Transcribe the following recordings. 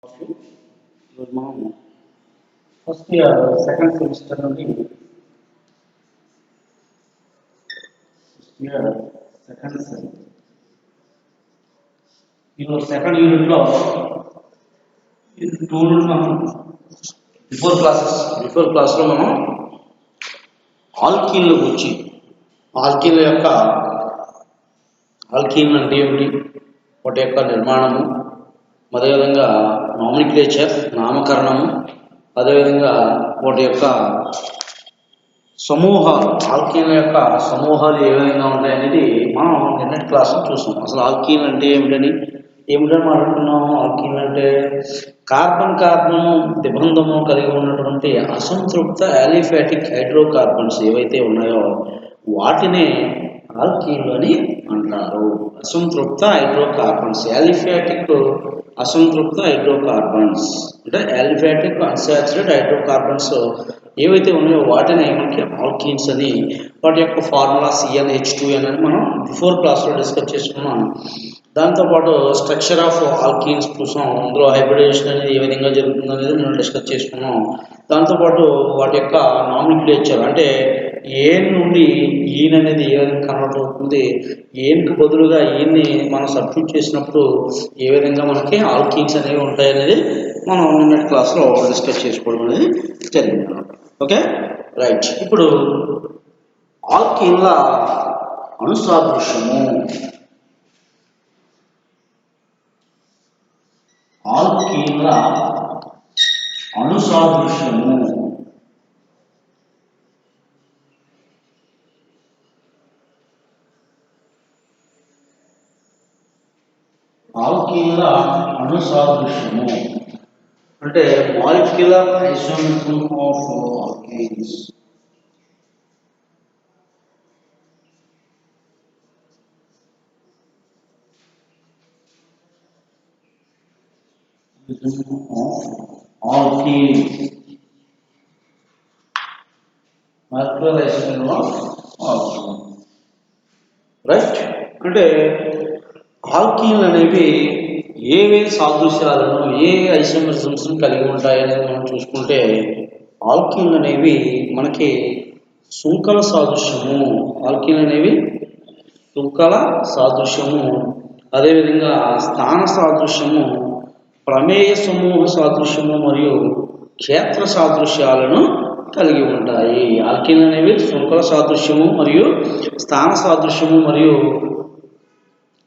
ఈరోజు మనం first year second semester నుండి సెకండ్ సెమ్ ఈరోజు సెకండ్ యూనిట్లో టూ నుండి మనం బిఫోర్ క్లాస్లో మనం ఆల్కీన్ల గురించి ఆల్కీన్ల యొక్క ఆల్కీన్ అంటే ఏమిటి, వాటి యొక్క నిర్మాణము, అదేవిధంగా నామినిక్లేచర్ నామకరణము, అదేవిధంగా వాటి యొక్క సమూహాలు ఆల్కీన్ల యొక్క సమూహాలు ఏ విధంగా ఉంటాయనేది మనం నిన్నటి క్లాస్లో చూసాం. అసలు ఆల్కీన్ అంటే ఏమిటని మాట్లాడుకున్నాము. ఆల్కీన్ అంటే కార్బన్ ద్విబంధము కలిగి ఉన్నటువంటి అసంతృప్త యాలిఫాటిక్ హైడ్రోకార్బన్స్ ఏవైతే ఉన్నాయో వాటినే ఆల్కీన్లు అని అంటారు. అసంతృప్త హైడ్రోకార్బన్స్, యాలిఫాటిక్ అసంతృప్త హైడ్రోకార్బన్స్ అంటే యాలిఫాటిక్ అన్సాచురేటెడ్ హైడ్రోకార్బన్స్ ఏవైతే ఉన్నాయో వాటిని మనకి ఆల్కీన్స్ అని, వాటి యొక్క ఫార్ములా CnH2n అని మనం బిఫోర్ క్లాస్లో డిస్కస్ చేసుకున్నాం. దాంతోపాటు స్ట్రక్చర్ ఆఫ్ ఆల్కీన్స్ చూసాం, అందులో హైబ్రిడైజేషన్ అనేది ఏ విధంగా జరుగుతుంది అనేది మనం డిస్కస్ చేసుకున్నాం. దాంతోపాటు వాటి యొక్క నామినిక్లేచర్ అంటే ఏన్ నుండి ఈన్ అనేది ఏ విధంగా కన్వర్ట్ అవుతుంది, ఏన్కి బదులుగా ఈన్ని మనం సబ్స్టిట్యూట్ చేసినప్పుడు ఏ విధంగా మనకి ఆల్కీన్స్ అనేవి ఉంటాయి అనేది మనం నిన్నటి క్లాస్లో డిస్కస్ చేసుకోవడం అనేది జరిగింది. Okay right. ఇప్పుడు ఆల్కీన్ల అణుసాదృశ్యము, ఆల్కీన్ల అణుసాదృశ్యము ఆల్కీన్ల అణుసాదృశ్యము అంటే మాలిక్యులర్ ఐసోమెట్రీ ఆఫ్ ఆల్కీన్స్. రైట్. అంటే ఆల్కీన్లు అనేవి ఏవే సాదృశ్యాలను, ఏ ఐసోమెరిజమ్స్ కలిగి ఉంటాయనేది మనం చూసుకుంటే ఆల్కీన్లు అనేవి మనకి శృంఖల సాదృశ్యము, ఆల్కీన్లు అనేవి శృంఖల సాదృశ్యము, అదేవిధంగా స్థాన సాదృశ్యము, ప్రమేయ సమూహ సాదృశ్యము మరియు క్షేత్ర సాదృశ్యాలను కలిగి ఉంటాయి. ఆల్కీన్లు అనేవి శృంఖల సాదృశ్యము మరియు స్థాన సాదృశ్యము మరియు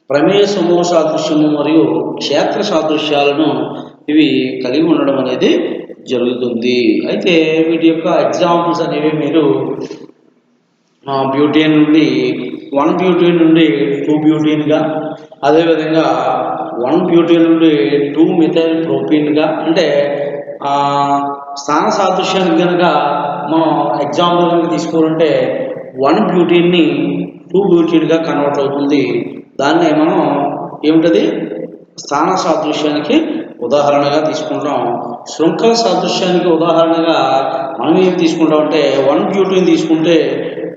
ప్రమేయ సమూహ సాదృశ్యము మరియు క్షేత్ర సాదృశ్యాలను ఇవి కలిగి ఉండడం అనేది జరుగుతుంది. అయితే వీటి యొక్క ఎగ్జాంపుల్స్ అనేవి మీరు బ్యూటేన్ నుండి 1 బ్యూటేన్ నుండి 2 బ్యూటేన్గా, అదేవిధంగా 1 బ్యూటేన్ నుండి 2 మిథైల్ ప్రోపీన్గా, అంటే స్థాన సాదృశ్యానికి కనుక మనం ఎగ్జాంపుల్ కనుక తీసుకోవాలంటే 1 బ్యూటేన్ని 2 బ్యూటేన్గా కన్వర్ట్ అవుతుంది. దాన్ని మనం ఏమిటది స్థాన సాదృశ్యానికి ఉదాహరణగా తీసుకుంటాం. శృంఖల సాదృశ్యానికి ఉదాహరణగా మనం ఏం తీసుకుంటామంటే 1 బ్యూటేన్ తీసుకుంటే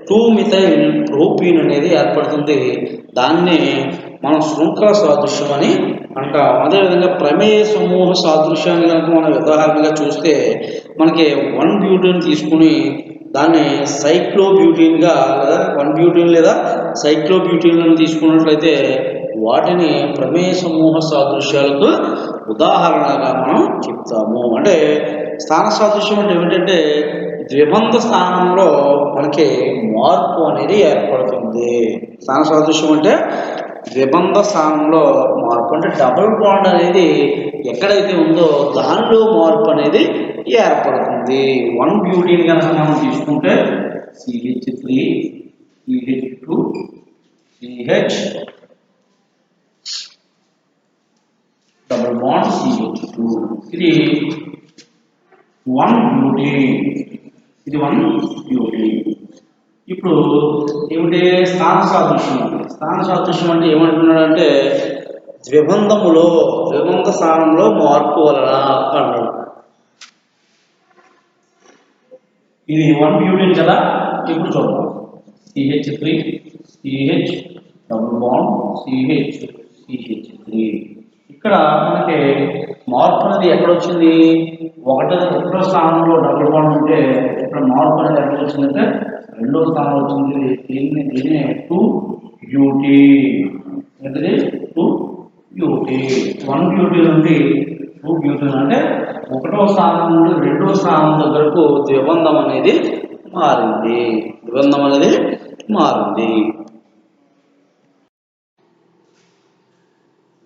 2 మిథైల్ ప్రోపీన్ అనేది ఏర్పడుతుంది. దాన్ని మనం శృంఖల సాదృశ్యం అని అంటాం. అదేవిధంగా ప్రమేయ సమూహ సాదృశ్యాన్ని కనుక మనం ఉదాహరణగా చూస్తే మనకి 1 బ్యూటేన్ తీసుకుని దాన్ని సైక్లోబ్యూటేన్గా లేదా 1 బ్యూటేన్ లేదా సైక్లోబ్యూటేన్లను తీసుకున్నట్లయితే వాటిని ప్రమేయ సమూహ సాదృశ్యాలకు ఉదాహరణగా మనం చెప్తాము. అంటే స్థాన సాదృశ్యం అంటే ఏమిటంటే ద్విబంధ స్థానంలో మనకి మార్పు అనేది ఏర్పడుతుంది. స్థాన సాదృశ్యం అంటే ద్విబంధ స్థానంలో మార్పు, అంటే డబుల్ బాండ్ అనేది ఎక్కడైతే ఉందో దానిలో మార్పు అనేది ఏర్పడుతుంది. 1 బ్యూటేన్ కనుక మనం తీసుకుంటే CH3 CH2 CH double bond CH2, ఇది 1 బ్యూటేన్, ఇది 1 బ్యూటేన్. ఇప్పుడు ఏమిటి స్థాన సాదృశ్యం అంటే ఏమంటున్నాడంటే ద్విబంధ స్థానంలో మార్పు వలన అంటాడు. ఇది 1 బ్యూటేన్ కదా. ఇప్పుడు చూద్దాం CH3 CH double bond CH CH3. ఇక్కడ మనకి మార్పు అనేది ఎక్కడొచ్చింది? ఒకటో స్థానంలో డబుల్ బాండ్ ఉంటే ఇక్కడ మార్పు అనేది ఎక్కడ వచ్చిందంటే రెండో స్థానంలో వచ్చింది. దీన్ని 2 ఏంటిది 2 1 బ్యూటీ నుండి 2 బ్యూటీ అంటే ఒకటో స్థానం నుండి రెండో స్థానం దగ్గరకు ద్విబంధం అనేది మారింది.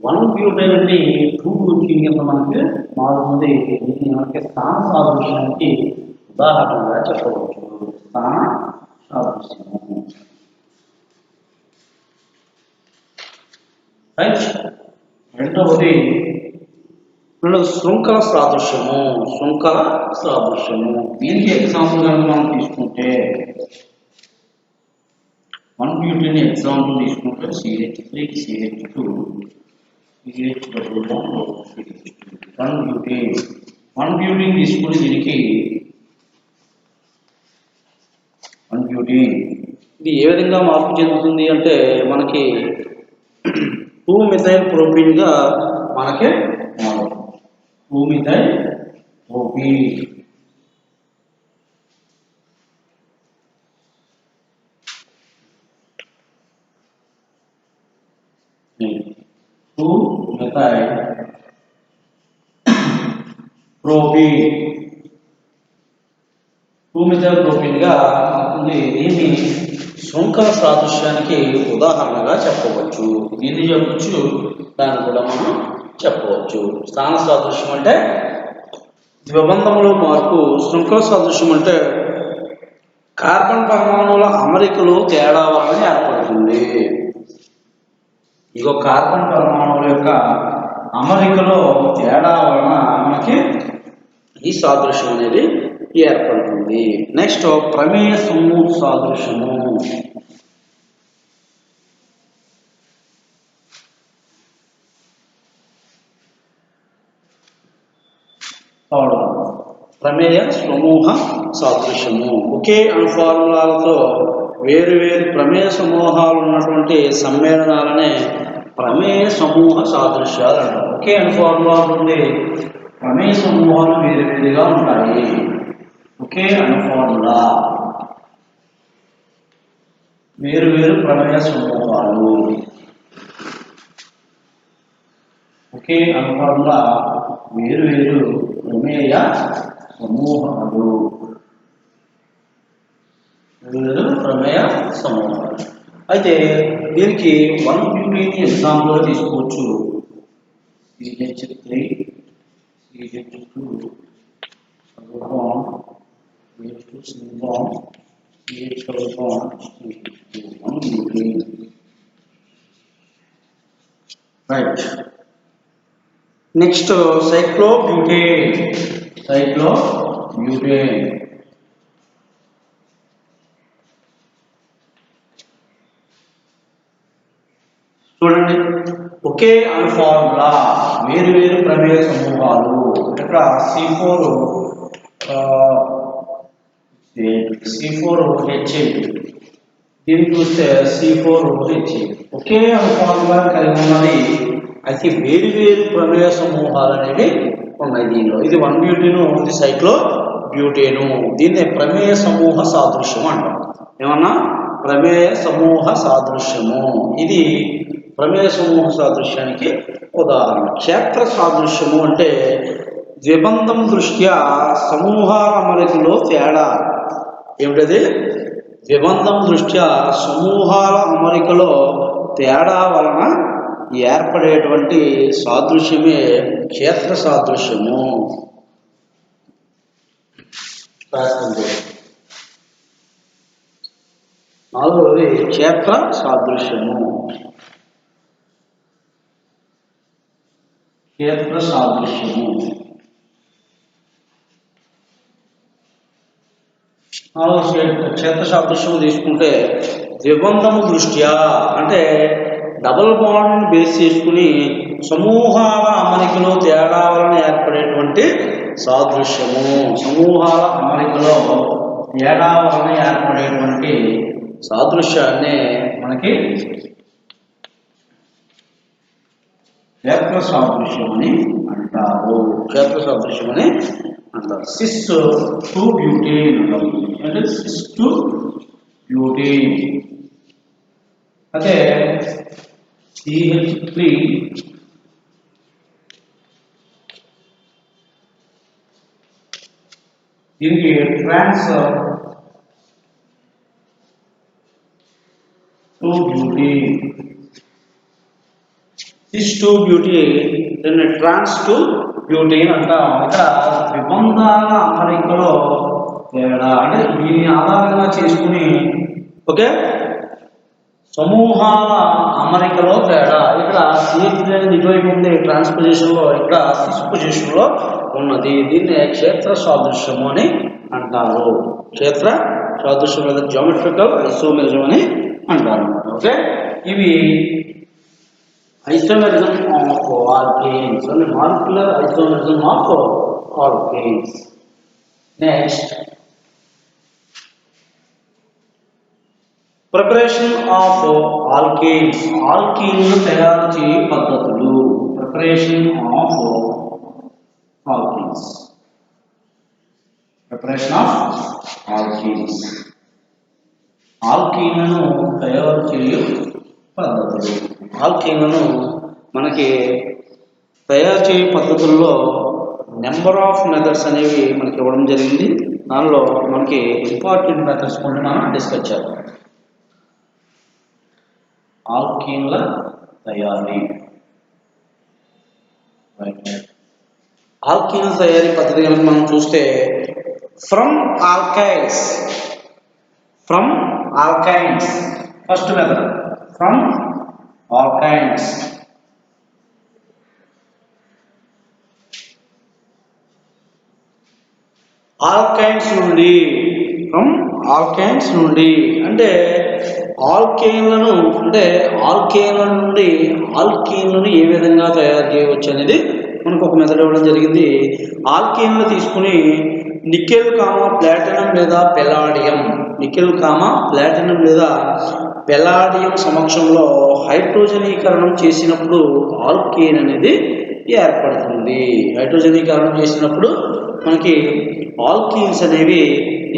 1 బ్యూటైన్ నుండి 2 బ్యూటీన్ కింద మనకి మారుతుంది. దీన్ని మనకి స్థాన సాదృశ్యానికి ఉదాహరణగా చెప్పవచ్చు. స్థాన సాదృశ్యము. రైట్. రెండవది శృంఖల సాదృశ్యము. దీనికి ఎగ్జాంపుల్ కనుక మనం తీసుకుంటే 1 బ్యూటీన్ ఎగ్జాంపుల్ తీసుకుంటే CH3 CH2 CH double bond 1 butene తీసుకుని దీనికి 1 బ్యూటీన్ ఇది ఏ విధంగా మార్పు చెందుతుంది అంటే మనకి 2 మిథైల్ ప్రోపీన్ గా మనకి 2 మిథైల్ ప్రోపీన్ ప్రోపీన్ గా అవుతుంది. దీన్ని శృంఖల సాదృశ్యానికి ఉదాహరణగా చెప్పవచ్చు. దీన్ని చెప్పచ్చు, దాన్ని కూడా మనం చెప్పవచ్చు. స్థాన సాదృశ్యం అంటే ద్విబంధంలో మార్పు. శృంఖల సాదృశ్యం అంటే కార్బన్ పరమాణువుల అమరికలో తేడా వలన ఏర్పడుతుంది. ఇగో కార్బన్ పరమాణువుల యొక్క అమరికలో తేడా వలన మనకి ఈ సాదృశ్యం అనేది ఏర్పడుతుంది. నెక్స్ట్ ప్రమేయ సమూహ సాదృశ్యము. ప్రమేయ సమూహ సాదృశ్యము. ఒకే అణుఫార్ములాలతో వేరు ప్రమేయ సమూహాలు ఉన్నటువంటి సమ్మేళనాలనే ప్రమేయ సమూహ సాదృశ్యాలు అంటారు. ఒకే అణుఫార్ములా నుండి ప్రమేయ సమూహాలు వేరుగా ఉంటాయి. ఒకే అణుఫార్ములా వేరు ప్రమేయ సమూహాలు. ఒకే అణుఫార్ములా వేరు ప్రమేయ సమూహాలు. అయితే దీనికి 1 బ్యూటీన్ ఎగ్జాంపుల్ తీసుకోవచ్చు. CH3 CH2 double bond CH2 single bond CH double bond CH2 1 butane. Right. Next cyclobutane. చూడండి, ఒకే అణుఫార్ములా వేరు ప్రమేయ సమూహాలు. ఇక్కడ C4H8 దీన్ని చూస్తే C4H8 ఒకే అణుఫార్ములా కలిగి ఉన్నది. అయితే వేరు ప్రమేయ సమూహాలు అనేవి ఉన్నాయి దీనిలో. ఇది 1 బ్యూటీను, ఇది సైక్లోబ్యూటేను. దీన్నే ప్రమేయ సమూహ సాదృశ్యము అంటాం. ఏమన్నా ప్రమేయ సమూహ సాదృశ్యము. ఇది ప్రమేయ సమూహ సాదృశ్యానికి ఉదాహరణ. క్షేత్ర సాదృశ్యము అంటే ద్విబంధం దృష్ట్యా సమూహాల అమరికలో తేడా. ఏమిటది? ద్విబంధం దృష్ట్యా సమూహాల అమరికలో తేడా వలన ఏర్పడేటువంటి సాదృశ్యమే క్షేత్ర సాదృశ్యము. నాలుగవది క్షేత్ర సాదృశ్యము. క్షేత్ర సాదృశ్యం తీసుకుంటే ద్విబంధము దృష్ట్యా అంటే డబుల్ బాండ్ బేస్ చేసుకుని సమూహాల అమరికలో తేడా వలన ఏర్పడేటువంటి సాదృశ్యము. సమూహాల అమరికలో తేడా వలన ఏర్పడేటువంటి సాదృశ్యాన్ని మనకి క్షేత్ర సాదృశ్యం అని అంటారు. క్షేత్ర సాదృశ్యం అని అంటారు. సిస్ టు బ్యూటేన్ అంటే సిస్ టు బ్యూటేన్. అదే CH3 దీనికి trans two butane. Cis two butane దీన్ని ట్రాన్స్ టు బ్యూటేన్ అంటాం. ఇక్కడ ద్విబంధాల అమరికలో తేడా అంటే దీన్ని ఆధారంగా చేసుకుని ఓకే సమూహాల అమరికలో తేడా. ఇక్కడ CH3 అనేది ఇటువైపు ఉంది ట్రాన్స్పోజిషన్ లో, ఇక్కడ సిస్ పొజిషన్ లో ఉన్నది. దీన్ని క్షేత్ర సాదృశ్యము అని అంటారు. క్షేత్ర సాదృశ్యం లేదా జియోమెట్రికల్ ఐసోమెరిజం అని అంటారు. ఓకే ఇవి ఐసోమెరిజం ఆఫ్ ఆల్కేన్స్ అంటే molecular isomerism of alkanes. Next preparation of alkanes. ఆల్కీన్లు తయారు చేయే పద్ధతులు. Preparation of alkanes. Preparation of alkanes. ఆల్కీన్లను తయారు చేయే పద్ధతులు. ఆల్కీన్లను మనకి తయారు చేయే పద్ధతుల్లో నెంబర్ ఆఫ్ మెథడ్స్ అనేవి మనకి ఇవ్వడం జరిగింది. దానిలో మనకి ఇంపార్టెంట్ మెథడ్స్ కొన్ని మనం డిస్కస్ చేద్దాం. ఆల్కీన్ల తయారీ. ఆల్కీన్ల తయారీ పద్ధతి కనుక మనం చూస్తే from alkynes. From alkynes first method. From alkynes. Alkynes నుండి. ఫ్రమ్ ఆల్కైన్స్ నుండి అంటే ఆల్కేన్లను అంటే ఆల్కేన్ల నుండి ఆల్కీన్లను ఏ విధంగా తయారు చేయవచ్చు అనేది మనకు ఒక మెథడ్ ఇవ్వడం జరిగింది. ఆల్కేన్లు తీసుకుని నికెల్ కామా ప్లాటినం లేదా పెలాడియం, నికెల్ కామా ప్లాటినం లేదా పెలాడియం సమక్షంలో హైడ్రోజనీకరణం చేసినప్పుడు ఆల్కేన్ అనేది ఏర్పడుతుంది. హైడ్రోజనీకరణం చేసినప్పుడు మనకి ఆల్కీన్స్ అనేవి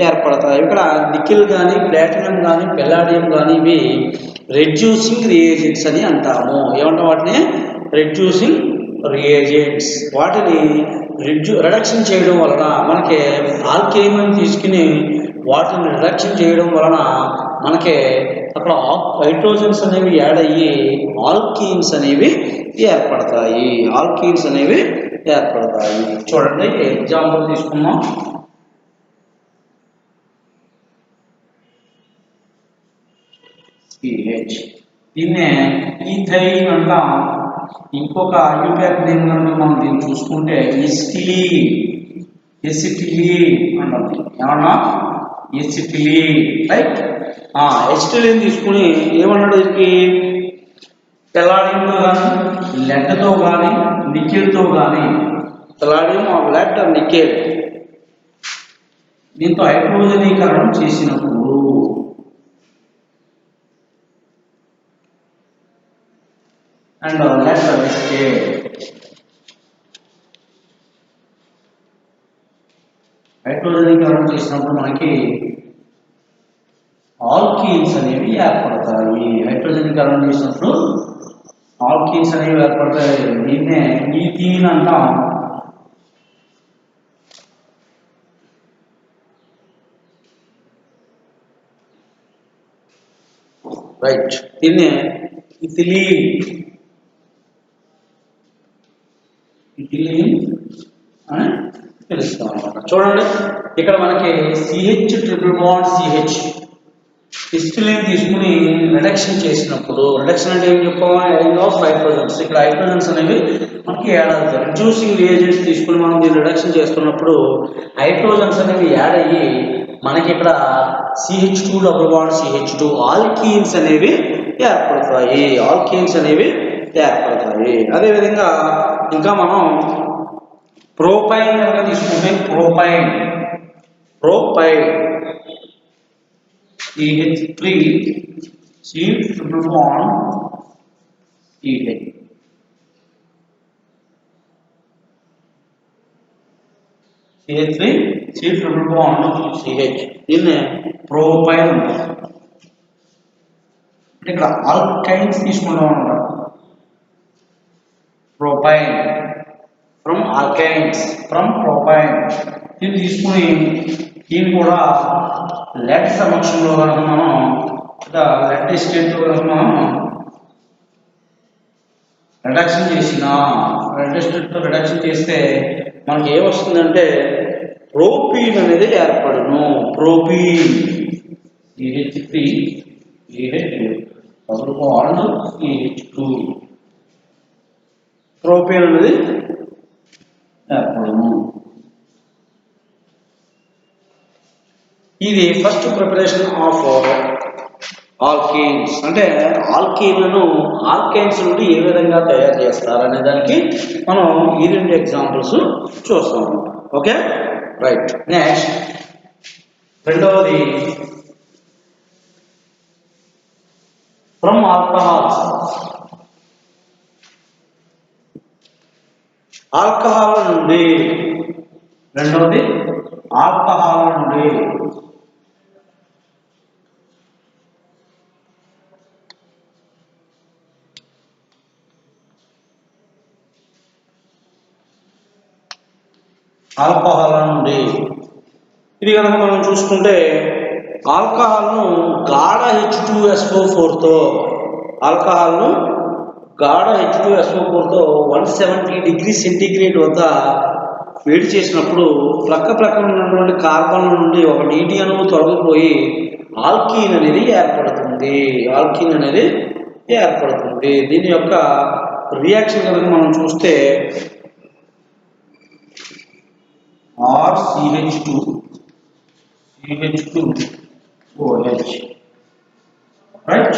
ఏర్పడతాయి. ఇక్కడ నికెల్ కానీ ప్లాటినం కానీ పెలాడియం కానీ ఇవి రెడ్యూసింగ్ రియేజెంట్స్ అని అంటాము. ఏమంటాం వాటిని? Reducing reagents. వాటిని రిడక్షన్ చేయడం వలన మనకి ఆల్కేన్ తీసుకుని వాటిని రిడక్షన్ చేయడం వలన మనకి అక్కడ హైడ్రోజన్స్ అనేవి యాడ్ అయ్యి ఆల్కీన్స్ అనేవి ఏర్పడతాయి. ఆల్కీన్స్ అనేవి ఏర్పడతాయి. చూడండి ఎగ్జాంపుల్ తీసుకున్నాం. CH దీన్నే ఈథైన్ అంటాం. ఇంకొక ఐయుప్యాక్ నేమ్ కనుక మనం దీన్ని చూసుకుంటే ఎసిటిలీన్ అంటాం. ఏమన్నా ఎసిటిలీన్ రైట్. ఎసిటిలీన్ తీసుకుని ఏమన్నాడు దీనికి పెలాడియంతో కానీ లెడ్తో కానీ నికెల్తో కానీ పెలాడియం లెడ్ నికెల్ దీంతో హైడ్రోజనీకరణం చేసినప్పుడు and let the scale హైడ్రోజనీకరణం చేసినప్పుడు మనకి ఆల్కీన్స్ అనేవి ఏర్పడతాయి. హైడ్రోజనీకరణం చేసినప్పుడు ఆల్కీన్స్ అనేవి ఏర్పడతాయి. దీన్నే ఈథీన్ అంటాం. రైట్. దీన్నే ఇథిలీన్ అని తెలుస్తాం అన్నమాట. చూడండి ఇక్కడ మనకి CH triple bond CH ethylene తీసుకుని రిడక్షన్ చేసినప్పుడు, రిడక్షన్ అంటే ఏం చెప్పాము? Adding of hydrogens. ఇక్కడ హైడ్రోజన్స్ అనేవి మనకి యాడ్ అవుతాయి. రిడ్యూసింగ్ రియేజెంట్స్ తీసుకుని మనం దీన్ని రిడక్షన్ చేస్తున్నప్పుడు హైడ్రోజన్స్ అనేవి యాడ్ అయ్యి మనకి ఇక్కడ CH2 double bond CH2 alkenes అనేవి ఏర్పడతాయి. ఆల్కీన్స్ అనేవి ఏర్పడతాయి. అదేవిధంగా ఇంకా మనం ప్రోపైన్ కనుక తీసుకుంటే ప్రోపైన్ CH3 C triple bond CH CH3 C triple bond CH దీన్ని ప్రోపైన్ అంటారు. ఇక్కడ ఆల్కైన్స్ తీసుకుంటాం అన్నమాట. ప్రోపైన్ ఫ్రమ్ ఆల్కైన్స్ ఫ్రమ్ ప్రోపైన్ దీన్ని తీసుకుని దీన్ని కూడా లెడ్ సమక్షంలో కనుక మనం లెడ్ స్టేట్లో కనుక మనం రిడక్షన్ చేస్తే మనకి ఏమొస్తుందంటే ప్రోపీన్ అనేది ఏర్పడును. Propene CH3 double bond CH2 propene అనేది ఏర్పడును. ఇది ఫస్ట్ ప్రిపరేషన్ ఆఫ్ ఆల్కీన్స్. అంటే ఆల్కీన్లను ఆల్కైన్స్ నుండి ఏ విధంగా తయారు చేస్తారనే దానికి మనం ఈ రెండు ఎగ్జాంపుల్స్ చూస్తాం. Okay right. నెక్స్ట్ రెండవది ఫ్రమ్ ఆల్కహాల్స్. ఆల్కహాల్ నుండి రెండవది ఆల్కహాల్ నుండి ఆల్కహాల్ నుండి ఇది కనుక మనం చూసుకుంటే ఆల్కహాల్ను గాఢ H2SO4తో ఆల్కహాల్ను గాఢ H2SO4తో 170 డిగ్రీ సెంటీగ్రేడ్ వద్ద వేడి చేసినప్పుడు ప్రక్కన ఉన్నటువంటి కార్బన్ నుండి ఒక నీటి అణువు తొలగిపోయి ఆల్కీన్ అనేది ఏర్పడుతుంది. దీని యొక్క రియాక్షన్ కనుక మనం చూస్తే CH2OH రైట్.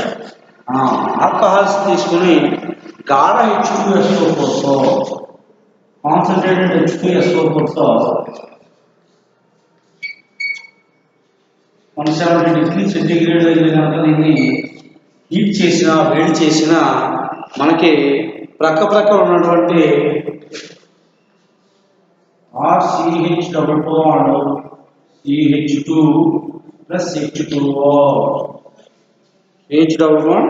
ఆల్కహాల్స్ తీసుకుని గాఢ H2SO4తో కాన్సన్ట్రేటెడ్ H2SO4తో 170 డిగ్రీ సెంటీగ్రేడ్ అయితే కనుక దీన్ని వేడి చేసిన మనకి ప్రక్క ఉన్నటువంటి RCH double bond CH2 plus H2O H double bond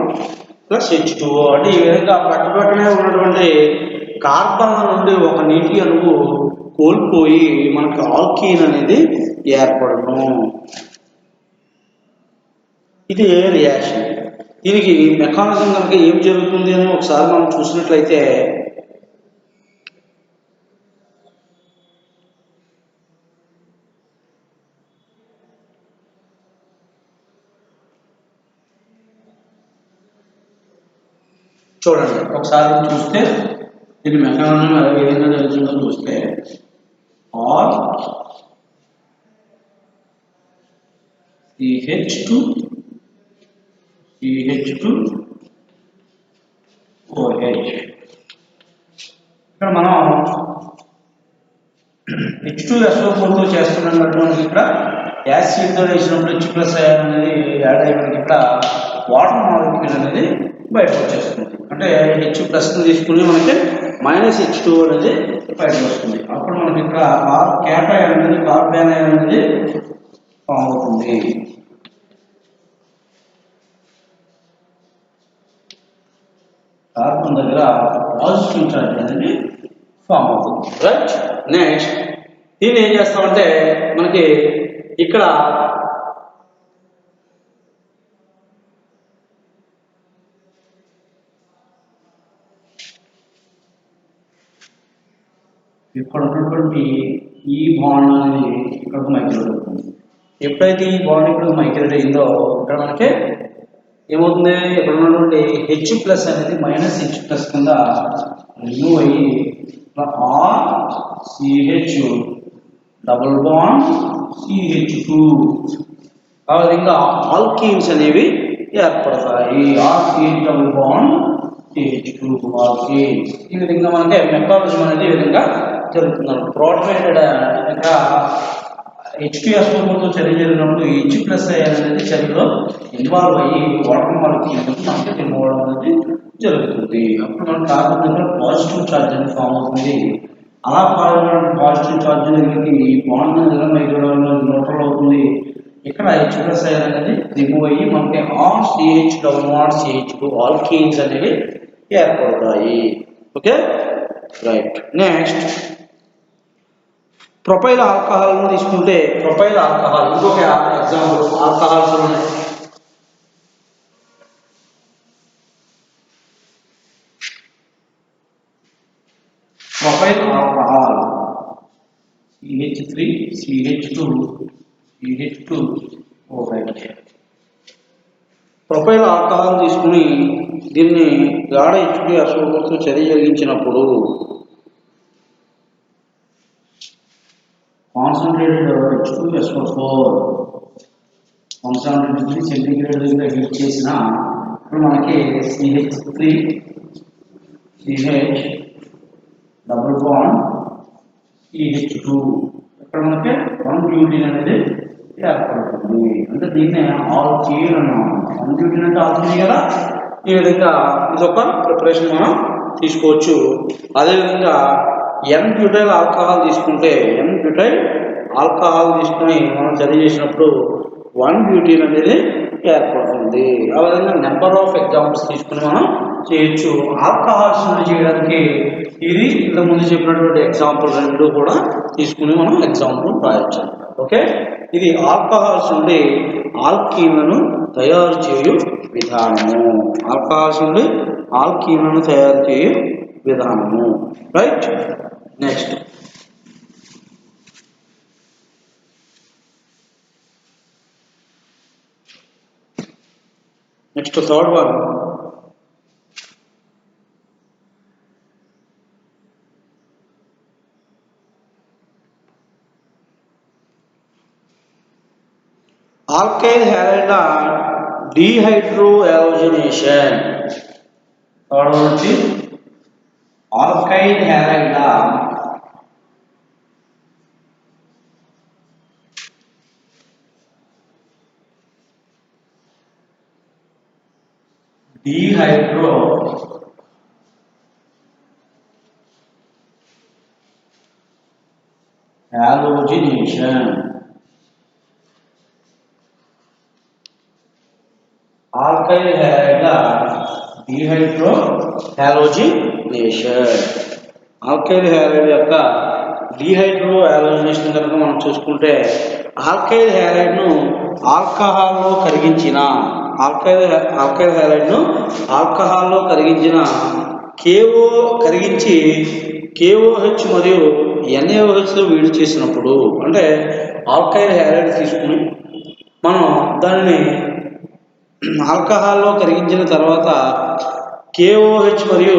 plus H2O అంటే ఈ విధంగా ప్రక్కనే ఉన్నటువంటి కార్బన్ నుండి ఒక నీటి అణువు కోల్పోయి మనకి ఆల్కీన్ అనేది ఏర్పడను. ఇది రియాక్షన్. దీనికి మెకానిజం కనుక ఏం జరుగుతుంది అని ఒకసారి మనం చూసినట్లయితే చూడండి ఒకసారి చూస్తే దీని మెకానిజం ఏ విధంగా జరుగుతుందో చూస్తే ఆర్ CH2OH ఇక్కడ మనం H2SO4తో చేస్తున్నట్టు మనకి ఇక్కడ యాసిడ్తో వేసినప్పుడు H+ అనేది యాడ్ అయ్యి మనకి ఇక్కడ వాటర్ మాలిక్యూల్ అనేది బయటకు వచ్చేస్తుంది. అంటే H+ తీసుకుని మనకి -H2 అనేది బయటకు వస్తుంది. అప్పుడు మనకి ఇక్కడ క్యాటయాన్ అనేది కార్బన్ అనేది ఫామ్ అవుతుంది. కార్బన్ దగ్గర పాజిటివ్ చార్జ్ అనేది ఫామ్ అవుతుంది. రైట్. నెక్స్ట్ దీన్ని ఏం చేస్తామంటే మనకి ఇక్కడ ఉన్నటువంటి ఈ బాండ్ అనేది ఇక్కడికి మైగ్రేట్ అవుతుంది. ఎప్పుడైతే ఈ బాండ్ ఇక్కడ మైగ్రేట్ అయిందో ఇక్కడ మనకి ఏమవుతుంది, ఇక్కడ ఉన్నటువంటి H+ అనేది -H+ కింద రిమూవ్ అయ్యి RCH డబుల్ బాండ్ CH2 ఆ విధంగా ఆల్కీన్స్ అనేవి ఏర్పడతాయి. RCH double bond CH2 alkenes. ఈ విధంగా మనకి మెకానిజం అనేది ఈ విధంగా జరుగుతుంది. ప్రోటోనేటెడ్ ఇంకా H2SO4తో చర్య జరిగినప్పుడు H+ అనేది చర్యలో ఇన్వాల్వ్ అయ్యి వాటర్ మాలిక్యూల్ మనకి రిమూవ్ అనేది జరుగుతుంది. అప్పుడు మన కార్బన్ దగ్గర పాజిటివ్ ఛార్జ్ అనేది ఫామ్ అవుతుంది. అలా పాజిటివ్ ఛార్జ్ హైడ్రోజన్ దగ్గరికి బాండ్ న్యూట్రల్ అవుతుంది. ఇక్కడ H+ అనేది రిమూవ్ అయ్యి మనకి CH ఆల్కీన్స్ అనేవి ఏర్పడతాయి. Okay right. Next propyl alcohol తీసుకుంటే ప్రొపైల్ ఆల్కహాల్ ఇంకొక ఎగ్జాంపుల్ ఆల్కహాల్స్ ఉన్నాయి. Propyl alcohol CH3 CH2 CH2OH. Propyl alcohol తీసుకుని దీన్ని గాఢ హెచ్బి అశోకంతో చర్య జరిగించినప్పుడు కాన్సన్ట్రేటెడ్ H2SO4 170°C దగ్గర హీట్ చేసిన ఇప్పుడు మనకి CH3 CH double bond CH2 ఇక్కడ మనకి 1 బ్యూటీన్ అనేది ఏర్పడుతుంది. అంటే దీన్ని ఆల్కీన్ అన్నాం. 1 బ్యూటీన్ అంటే ఆల్కీన్ కదా. ఈ విధంగా ఇదొక ప్రిపరేషన్ మనం తీసుకోవచ్చు. అదేవిధంగా ఎన్ బ్యూటైల్ ఆల్కహాల్ తీసుకుంటే ఎన్ బ్యూటైల్ ఆల్కహాల్ తీసుకుని మనం చర్య చేసినప్పుడు 1 బ్యూటీన్ అనేది ఏర్పడుతుంది. ఆ విధంగా నెంబర్ ఆఫ్ ఎగ్జాంపుల్స్ తీసుకుని మనం చేయొచ్చు. ఆల్కహాల్స్ చేయడానికి ఇది ఇంతకుముందు చెప్పినటువంటి ఎగ్జాంపుల్ రెండు కూడా తీసుకుని మనం ఎగ్జాంపుల్ రాయొచ్చు. ఓకే, ఇది ఆల్కహాల్స్ నుండి ఆల్కీన్లను తయారు చేయు విధానము. ఆల్కహాల్స్ నుండి ఆల్కీన్లను తయారు చేయు విధానము. Right. Next third one alkyl హ్యాలైడ్ల డీహైడ్రోయాలోజినేషన్. థర్డ్ వన్ వచ్చి ఆల్కైల్ హ్యాలైడ్ల డీహైడ్రోయాలోజినేషన్. ఆల్కైల్ హ్యాలైడ్ల డీహైడ్రోయాలోజినేషన్. ఆల్కైల్ హ్యాలైడ్ యొక్క డీహైడ్రోయాలోజినేషన్ కనుక మనం చూసుకుంటే ఆల్కైల్ హ్యాలైడ్ను ఆల్కహాల్లో కరిగించిన ఆల్కైల్ హ్యాలైడ్ను ఆల్కహాల్లో కరిగించిన కరిగించి KOH మరియు NaOHలో వేడి చేసినప్పుడు, అంటే ఆల్కైల్ హ్యాలైడ్ తీసుకుని మనం దానిని ఆల్కహాల్లో కరిగించిన తర్వాత KOH మరియు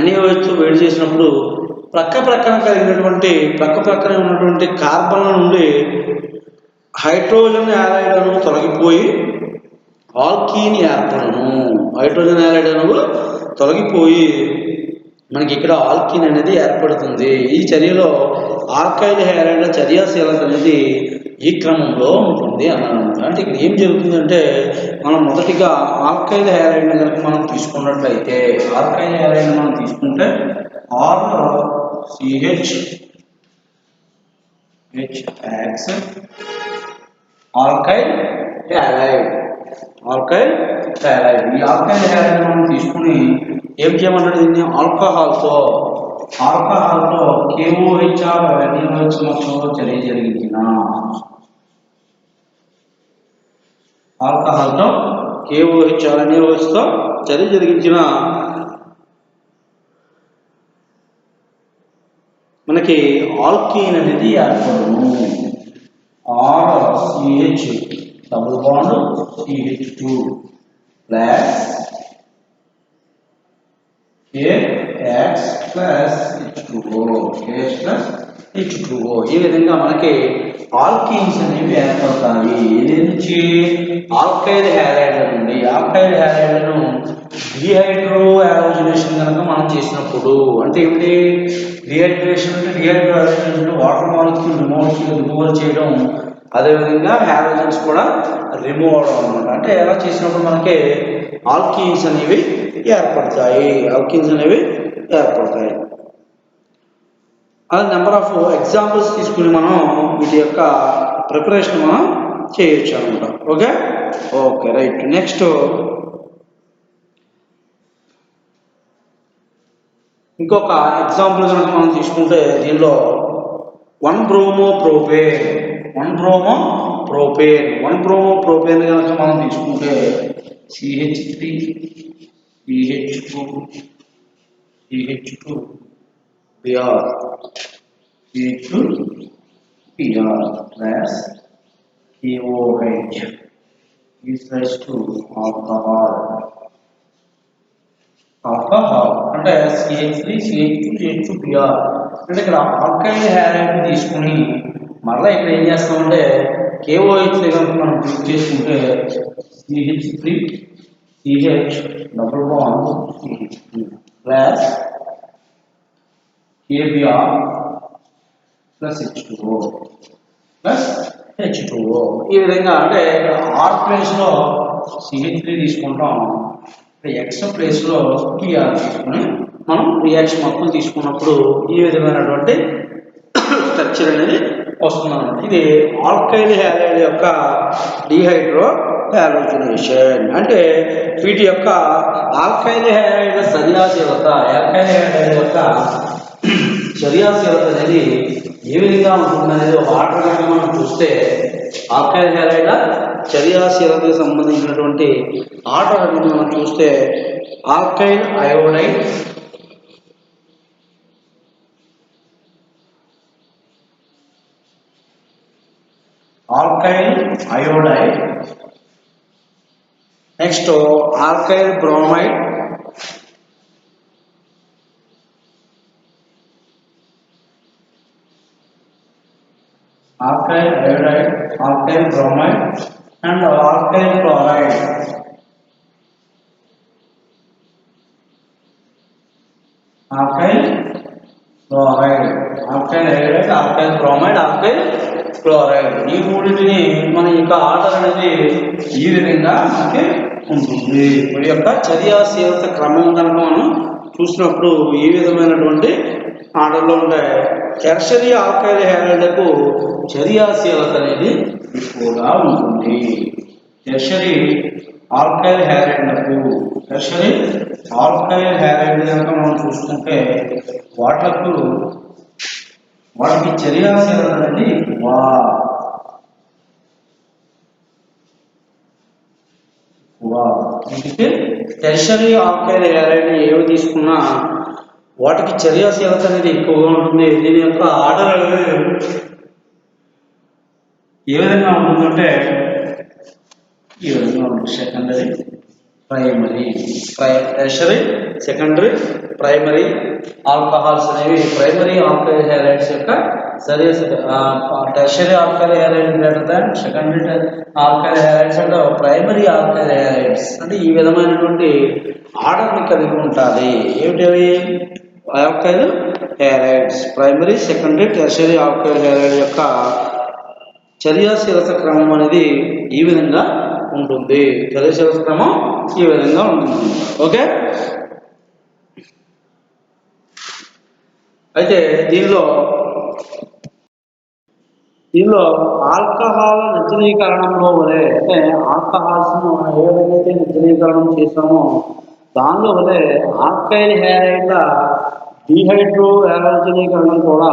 NaOHతో వేడి చేసినప్పుడు ప్రక్కన ఉన్నటువంటి కార్బన్ల నుండి హైడ్రోజన్ హ్యాలైడ్ అణువు తొలగిపోయి ఆల్కీన్ ఏర్పడను. హైడ్రోజన్ హ్యాలైడ్ అణువు తొలగిపోయి మనకి ఇక్కడ ఆల్కీన్ అనేది ఏర్పడుతుంది. ఈ చర్యలో ఆల్కైల్ హ్యాలైడ్ల చర్యాశీలత అనేది ఈ క్రమంలో ఉంటుంది అన్నాను. అంటే ఇక్కడ ఏం జరుగుతుందంటే మనం మొదటిగా ఆల్కైల్ హ్యాలైడ్ని కనుక మనం తీసుకున్నట్లయితే ఆల్కైల్ హ్యాలైడ్ని మనం తీసుకుంటే RCH ఆల్కైల్ హ్యాలైడ్. ఈ ఆల్కైల్ హ్యాలైడ్ మనం తీసుకుని ఏం చేయమన్నాడు దీన్ని ఆల్కహాల్తో KOH NaOH మొత్తంలో చర్య జరిగించిన ఆల్కహాల్తో KOH NaOHతో చర్య జరిగించిన మనకి ఆల్కీన్ అనేది ఏర్పడును. RCH double bond CH2 plus KX plus H2O. ఈ విధంగా మనకి ఆల్కీన్స్ అనేవి ఏర్పడతాయి. ఇది నుంచి ఆల్కైల్ హ్యాలైడ్ నుండి ఆల్కైల్ హ్యాలైడ్ను డీహైడ్రోయాలోజినేషన్ కనుక మనం చేసినప్పుడు, అంటే ఏమిటి డీహైడ్రేషన్ అంటే డీహైడ్రోయాలోజినేషన్ వాటర్ మాలిక్యూల్ రిమూవల్ చేయడం, అదేవిధంగా హ్యాలోజన్స్ కూడా రిమూవ్ అవడం అనమాట. అంటే ఎలా చేసినప్పుడు మనకి ఆల్కీన్స్ అనేవి ఏర్పడతాయి. అలా నెంబర్ ఆఫ్ ఎగ్జాంపుల్స్ తీసుకుని మనం వీటి యొక్క ప్రిపరేషన్ మనం చేయొచ్చు అనమాట. Okay okay right. నెక్స్ట్ ఇంకొక ఎగ్జాంపుల్ కనుక మనం తీసుకుంటే దీనిలో 1-bromopropane 1-bromopropane కనుక మనం తీసుకుంటే CH3 CH2 Br CH2 Br plus KOH is raised to alcohol అంటే CH3 CH2 CH2 Br అంటే ఇక్కడ ఆల్కైల్ హ్యాలైడ్ తీసుకుని మరలా ఇక్కడ ఏం చేస్తామంటే KOH కనుక మనం యూజ్ చేసుకుంటే CH3 CH double bond CH2 plus KBr plus H2O plus H2O. ఈ విధంగా అంటే ఆర్ ప్లేస్లో CH3 తీసుకుంటాం, X ప్లేస్లో Br తీసుకుని మనం రియాక్షన్ మొత్తం తీసుకున్నప్పుడు ఈ విధమైనటువంటి స్ట్రక్చర్ అనేది వస్తుందన్నమాట. ఇది ఆల్కైల్ హ్యాలైడ్ యొక్క డిహైడ్రో హ్యాలోజనేషన్. అంటే వీటి యొక్క ఆల్కైల్ హ్యాలైడ్ చర్యాశీలత అనేది ఏ విధంగా ఉంటుందనేది వాటర్ కనుక మనం చూస్తే ఆల్కైల్ హ్యాలైడ్ చర్యాశీలతకు సంబంధించినటువంటి ఆర్డర్ అనేది మనం చూస్తే alkyl iodide, next alkyl bromide, alkyl iodide, alkyl bromide and alkyl chloride. Alkyl iodide, alkyl bromide, alkyl chloride. ఈ మూడింటిని మన యొక్క ఆర్డర్ అనేది ఈ విధంగా మనకి ఉంటుంది. వీటి యొక్క చర్యాశీలత క్రమం కనుక మనం చూసినప్పుడు ఈ విధమైనటువంటి ఆర్డర్లో ఉంటాయి. టెర్షరీ ఆల్కైల్ హ్యాలైడ్లకు చర్యాశీలత అనేది ఎక్కువగా ఉంటుంది. టెర్షరీ ఆల్కైల్ హ్యాలైడ్ కనుక మనం చూసుకుంటే వాటికి చర్యాశీలత అనేది ఎక్కువ. వీటికి టెర్షరీ ఆల్కైల్ హ్యాలైడ్ ఏవి తీసుకున్నా వాటికి చర్యాశీలత అనేది ఎక్కువగా ఉంటుంది. దీని యొక్క ఆర్డర్ అనేది ఏ విధంగా ఉంటుందంటే ఈ విధంగా ఉంటుంది. Secondary, primary, tertiary, secondary, primary alcohols అనేవి ప్రైమరీ ఆల్కైల్ హ్యాలైడ్స్ యొక్క tertiary alkyl halide greater than secondary alkyl halides and primary alkyl halides అంటే ఈ విధమైనటువంటి ఆర్డర్ని కలిగి ఉంటుంది. ఏమిటవి? Alkyl halides primary, secondary, tertiary alkyl halide యొక్క చర్యాశీలత క్రమం అనేది ఈ విధంగా ఉంటుంది. చర్యాశీలత క్రమం ఈ విధంగా ఉంటుంది. ఓకే, అయితే దీనిలో ఆల్కహాల్ నిర్జలీకరణంలో వలె అంటే ఆల్కహాల్స్ను ఏ విధంగా అయితే నిర్జలీకరణం చేసామో దానిలో వలె ఆల్కైల్ హ్యాలైడ్ల డీహైడ్రో హ్యాలోజనీకరణం కూడా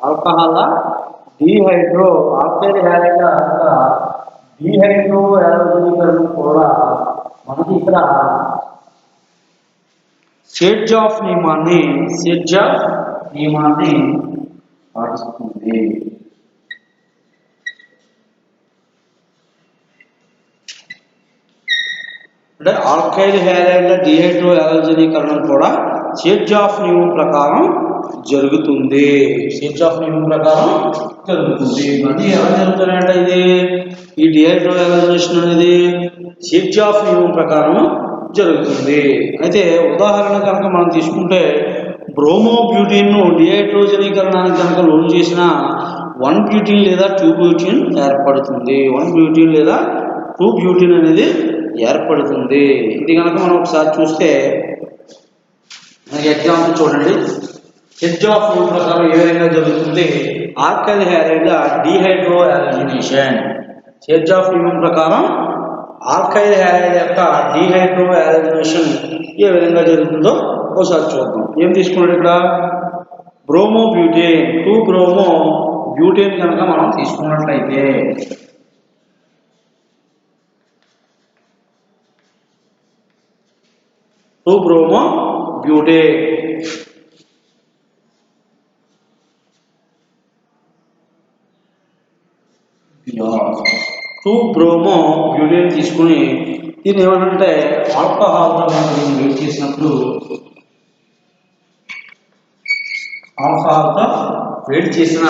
ఆల్కైల్ హ్యాలైడ్ల డీహైడ్రో హ్యాలోజనీకరణం కూడా మనకి ఇక్కడ షేడ్జ్ ఆఫ్ నియమాన్ని పాటిస్తుంది. అంటే ఆల్కైల్ హ్యాలైడ్ల డీహైడ్రో హ్యాలోజనీకరణం కూడా షేడ్జ్ ఆఫ్ నియమం ప్రకారం జరుగుతుంది. మరి ఎలా జరుగుతుందంటే ఈ డీహైడ్రో హ్యాలోజనేషన్ అనేది షేడ్జ్ ఆఫ్ నియమం ప్రకారం జరుగుతుంది. అయితే ఉదాహరణ కనుక మనం తీసుకుంటే బ్రోమోబ్యూటిన్ను డీహైడ్రోజనీకరణానికి కనుక లోన్ చేసిన 1 బ్యూటిన్ లేదా 2 బ్యూటిన్ ఏర్పడుతుంది. 1 బ్యూటిన్ లేదా 2 బ్యూటిన్ అనేది ఏర్పడుతుంది. ఇది కనుక మనం ఒకసారి చూస్తే మనకి ఎగ్జాంపుల్ చూడండి. హెడ్జ్ ఆఫ్ రూల్ ప్రకారం ఏ విధంగా జరుగుతుంది? Alkyl halide dehydrohalogenation. హెడ్జ్ ఆఫ్ నియమం ప్రకారం ఆల్కైల్ హ్యాలైడ్ యొక్క డీహైడ్రో యాలోజినేషన్ ఏ విధంగా జరుగుతుందో ఒకసారి చూద్దాం. ఏం తీసుకున్నాడు ఇక్కడ? బ్రోమో బ్యూటేన్, 2 బ్రోమో బ్యూటేన్ కనుక మనం తీసుకున్నట్లయితే టూ బ్రోమో బ్యూటేన్ తీసుకుని దీన్ని ఏమంటే ఆల్కహాల్తో మనం వేడి చేసినప్పుడు ఆల్కహాల్తో వేడి చేసిన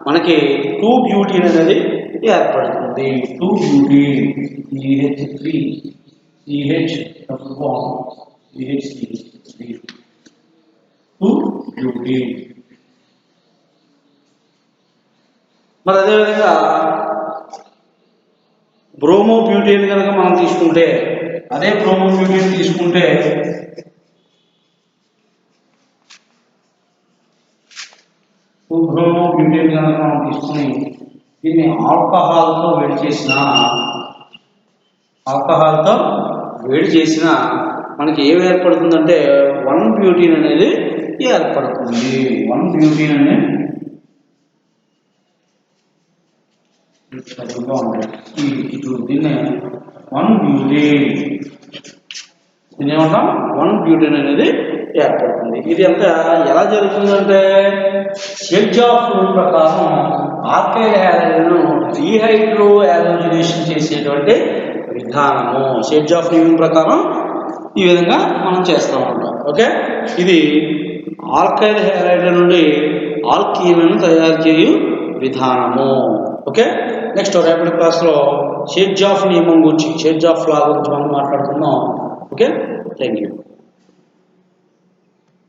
మనకి 2 బ్యూటీన్ అనేది ఏర్పడుతుంది. 2 butene CH3 CH double bond CH3 2 butene. మరి అదేవిధంగా బ్రోమో బ్యూటేన్ కనుక మనం తీసుకుంటే, అదే బ్రోమో బ్యూటేన్ తీసుకుంటే బ్రోమో బ్యూటేన్ కనుక మనం తీసుకుని దీన్ని ఆల్కహాల్తో వేడి చేసిన మనకి ఏమి ఏర్పడుతుందంటే 1 బ్యూటీన్ అనేది ఏర్పడుతుంది. 1 బ్యూటీన్ అనేది దీన్ని 1 బ్యూటీన్ అనేది ఏర్పడుతుంది. ఇది అంతా ఎలా జరుగుతుందంటే హెడ్జ్ ఆఫ్ రూల్ ప్రకారం ఆల్కైల్ హ్యాలైడ్ను డీహైడ్రో యాలోజినేషన్ చేసేటువంటి విధానము. హెడ్జ్ ఆఫ్ నియమం ప్రకారం ఈ విధంగా మనం చేస్తూ ఉంటాం. ఓకే, ఇది ఆల్కైల్ హ్యాలైడ్ నుండి ఆల్కీన్లను తయారు చేయు విధానము. ఓకే, నెక్స్ట్ రేపటి క్లాస్లో హెడ్జ్ ఆఫ్ నియమం గురించి, హెడ్జ్ ఆఫ్ లా గురించి మనం మాట్లాడుకుందాం. Okay, thank you.